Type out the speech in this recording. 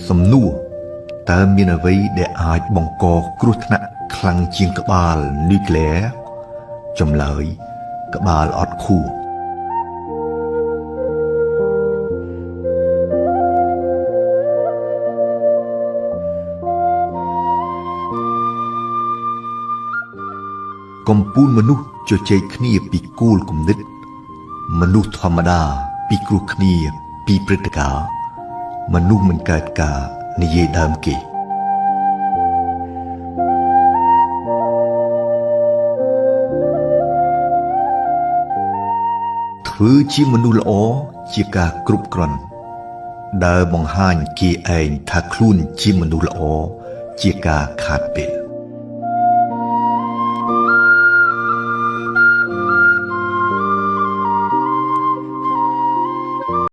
សំណួរតើមានអ្វីដែលអាចបង្កគ្រោះថ្នាក់ខ្លាំងជាងក្បាលនុយក្លេអ៊ែរចម្លើយក្បាលអត់ខួរកំពូលមនុស្សជជែកគ្នាពីគោលគំនិតមនុស្សធម្មតាពីគ្រោះគ្នាពីព្រឹត្តិការណ៍មនុស្សមិនកើតការនិយាយដើមគេធ្វើជាមនុស្សល្អជាការគ្រប់គ្រាន់ដើរបង្ហាញគេឯងថាខ្លួនជាមនុស្សល្អជាការខាតពេល